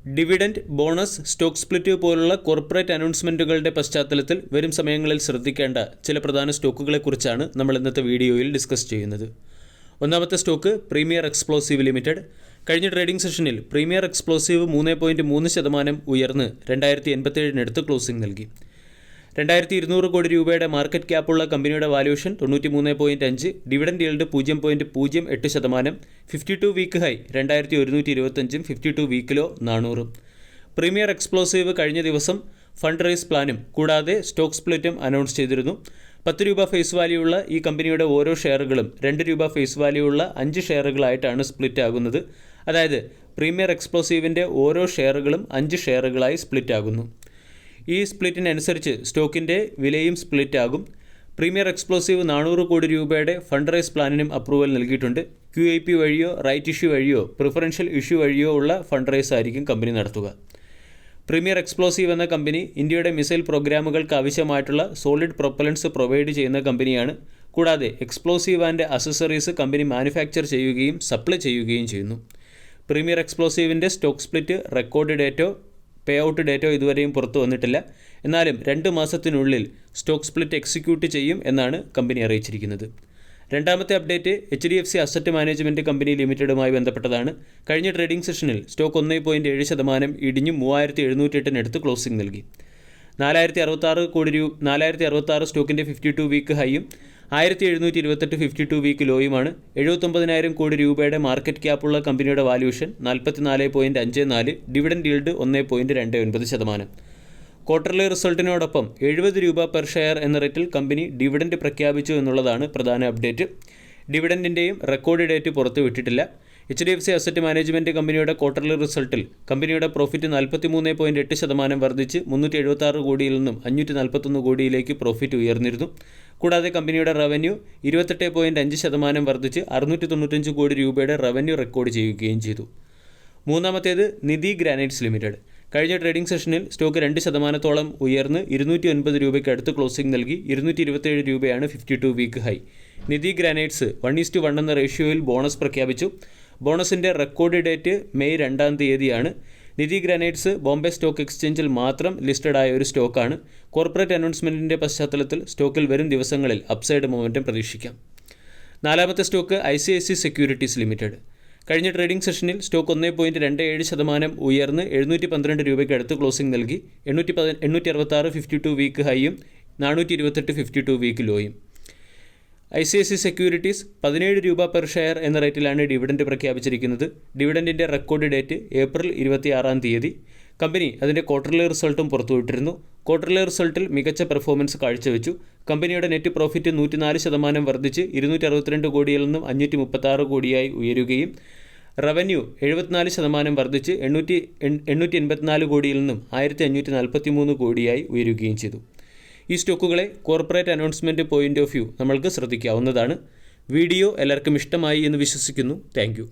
Dividend, bonus, stock split പോലുള്ള corporate അനൗൺസ്മെൻറ്റുകളുടെ പശ്ചാത്തലത്തിൽ വരും സമയങ്ങളിൽ ശ്രദ്ധിക്കേണ്ട ചില പ്രധാന സ്റ്റോക്കുകളെക്കുറിച്ചാണ് നമ്മൾ ഇന്നത്തെ വീഡിയോയിൽ ഡിസ്കസ് ചെയ്യുന്നത്. ഒന്നാമത്തെ സ്റ്റോക്ക് പ്രീമിയർ എക്സ്പ്ലോസീവ് ലിമിറ്റഡ്. കഴിഞ്ഞ ട്രേഡിംഗ് സെഷനിൽ പ്രീമിയർ എക്സ്പ്ലോസീവ് 3.3% ഉയർന്ന് 2087 ക്ലോസിംഗ് നൽകി. 2200 കോടി രൂപയുടെ മാർക്കറ്റ് ക്യാപ്പുള്ള കമ്പനിയുടെ valuation 93.5, dividend yield 0.08%, 52 week high 2125, 52 week low 400. Premier Explosive കഴിഞ്ഞ ദിവസം ഫണ്ട് റൈസ് പ്ലാനും കൂടാതെ സ്റ്റോക്ക് സ്പ്ലിറ്റും അനൗൺസ് ചെയ്തിരുന്നു. 10 രൂപ ഫേസ് വാല്യൂ ഉള്ള ഈ കമ്പനിയുടെ ഓരോ ഷെയറുകളും 2 രൂപ ഫേസ് വാല്യൂ ഉള്ള 5 ഷെയറുകളായിട്ടാണ് സ്പ്ലിറ്റ് ആകുന്നത്. അതായത് പ്രീമിയർ എക്സ്പ്ലോസീവിൻ്റെ ഓരോ ഷെയറുകളും 5 ഷെയറുകളായി സ്പ്ലിറ്റ് ആകുന്നു. ഈ സ്പ്ലിറ്റിനനുസരിച്ച് സ്റ്റോക്കിൻ്റെ വിലയും സ്പ്ലിറ്റ് ആകും. പ്രീമിയർ എക്സ്പ്ലോസീവ് 400 കോടി രൂപയുടെ ഫണ്ട് റൈസ് പ്ലാനിനും അപ്രൂവൽ നൽകിയിട്ടുണ്ട്. QIP വഴിയോ റൈറ്റ് ഇഷ്യൂ വഴിയോ പ്രിഫറൻഷ്യൽ ഇഷ്യൂ വഴിയോ ഉള്ള ഫണ്ട് റൈസ് ആയിരിക്കും കമ്പനി നടത്തുക. പ്രീമിയർ എക്സ്പ്ലോസീവ് എന്ന കമ്പനി ഇന്ത്യയുടെ മിസൈൽ പ്രോഗ്രാമുകൾക്ക് ആവശ്യമായിട്ടുള്ള സോളിഡ് പ്രൊപ്പലൻസ് പ്രൊവൈഡ് ചെയ്യുന്ന കമ്പനിയാണ്. കൂടാതെ explosive and accessories company manufacture ചെയ്യുകയും സപ്ലൈ ചെയ്യുകയും ചെയ്യുന്നു. പ്രീമിയർ എക്സ്പ്ലോസീവിൻ്റെ സ്റ്റോക്ക് സ്പ്ലിറ്റ് റെക്കോർഡ് ഡേറ്റോ പേ ഔട്ട് ഡേറ്റോ ഇതുവരെയും പുറത്തു വന്നിട്ടില്ല. എന്നാലും 2 മാസത്തിനുള്ളിൽ സ്റ്റോക്ക് സ്പ്ലിറ്റ് എക്സിക്യൂട്ട് ചെയ്യും എന്നാണ് കമ്പനി അറിയിച്ചിരിക്കുന്നത്. രണ്ടാമത്തെ update HDFC asset management company ലിമിറ്റഡുമായി ബന്ധപ്പെട്ടതാണ്. കഴിഞ്ഞ ട്രേഡിംഗ് സെഷനിൽ സ്റ്റോക്ക് 1.7% ഇടിഞ്ഞ് 3708 ക്ലോസിംഗ് നൽകി. 4066 സ്റ്റോക്കിൻ്റെ 52 വീക്ക് ഹൈയും 1728 52 വീക്ക് ലോയുമാണ്. 79,000 കോടി രൂപയുടെ മാർക്കറ്റ് ക്യാപ്പുള്ള കമ്പനിയുടെ വാല്യൂഷൻ 44.54, ഡിവിഡൻഡ് yield 1.29%. ക്വാർട്ടർലി റിസൾട്ടിനോടൊപ്പം 70 രൂപ പെർ ഷെയർ എന്ന റേറ്റിൽ കമ്പനി ഡിവിഡൻഡ് പ്രഖ്യാപിച്ചു എന്നുള്ളതാണ് പ്രധാന അപ്ഡേറ്റ്. ഡിവിഡൻഡിൻ്റെയും റെക്കോർഡ് ഡേറ്റ് പുറത്തുവിട്ടിട്ടില്ല. HDFC അസറ്റ് മാനേജ്മെൻറ്റ് കമ്പനിയുടെ ക്വാർട്ടർലി റിസൾട്ടിൽ കമ്പനിയുടെ പ്രോഫിറ്റ് 43.8% വർദ്ധിച്ച് 376 കോടിയിൽ നിന്നും 541 കോടിയിലേക്ക് പ്രോഫിറ്റ് ഉയർന്നിരുന്നു. കൂടാതെ കമ്പനിയുടെ റവന്യൂ 28.5% വർദ്ധിച്ച് 695 കോടി രൂപയുടെ റവന്യൂ റെക്കോർഡ് ചെയ്യുകയും ചെയ്തു. മൂന്നാമത്തേത് നിധി ഗ്രാനൈറ്റ്സ് ലിമിറ്റഡ്. കഴിഞ്ഞ ട്രേഡിംഗ് സെഷനിൽ സ്റ്റോക്ക് 2% ഉയർന്ന് 209 രൂപയ്ക്ക് അടുത്ത് ക്ലോസിംഗ് നൽകി. 227 രൂപയാണ് 52 വീക്ക് ഹൈ. നിധി ഗ്രാനൈറ്റ്സ് 1:1 എന്ന റേഷ്യോയിൽ ബോണസ് പ്രഖ്യാപിച്ചു. ബോണസിൻ്റെ റെക്കോർഡ് ഡേറ്റ് മെയ് 2 നിധി ഗ്രാനൈറ്റ്സ് ബോംബെ സ്റ്റോക്ക് എക്സ്ചേഞ്ചിൽ മാത്രം ലിസ്റ്റഡ് ആയ ഒരു സ്റ്റോക്കാണ്. കോർപ്പറേറ്റ് അനൗൺസ്മെൻറ്റിൻ്റെ പശ്ചാത്തലത്തിൽ സ്റ്റോക്കിൽ വരും ദിവസങ്ങളിൽ അപ്സൈഡ് മൊമെൻറ്റം പ്രതീക്ഷിക്കാം. നാലാമത്തെ സ്റ്റോക്ക് ICICI സെക്യൂരിറ്റീസ് ലിമിറ്റഡ്. കഴിഞ്ഞ ട്രേഡിംഗ് സെഷനിൽ സ്റ്റോക്ക് 1.27% ഉയർന്ന് 712 രൂപയ്ക്ക് അടുത്ത് ക്ലോസിംഗ് നൽകി. 866 52 വീക്ക് ഹൈയും 428 52 വീക്ക് ലോയും. ICICI സെക്യൂരിറ്റീസ് 17 രൂപ പെർ ഷെയർ എന്ന റേറ്റിലാണ് ഡിവിഡൻഡ് പ്രഖ്യാപിച്ചിരിക്കുന്നത്. ഡിവിഡൻഡിൻ്റെ റെക്കോർഡ് ഡേറ്റ് ഏപ്രിൽ 26. കമ്പനി അതിൻ്റെ ക്വാർട്ടർലി റിസൾട്ടും പുറത്തുവിട്ടിരുന്നു. ക്വാർട്ടർലി റിസൾട്ടിൽ മികച്ച പെർഫോമൻസ് കാഴ്ചവെച്ചു. കമ്പനിയുടെ നെറ്റ് പ്രോഫിറ്റ് 104% വർദ്ധിച്ച് 262 കോടിയിൽ നിന്നും 536 കോടിയായി ഉയരുകയും റവന്യൂ 74% വർദ്ധിച്ച് 884 കോടിയിൽ നിന്നും 1543 കോടിയായി ഉയരുകയും ചെയ്തു. ഈ സ്റ്റോക്കുകളെ corporate announcement point of view നമ്മൾക്ക് ശ്രദ്ധിക്കാവുന്നതാണ്. വീഡിയോ എല്ലാവർക്കും ഇഷ്ടമായി എന്ന് വിശ്വസിക്കുന്നു. താങ്ക്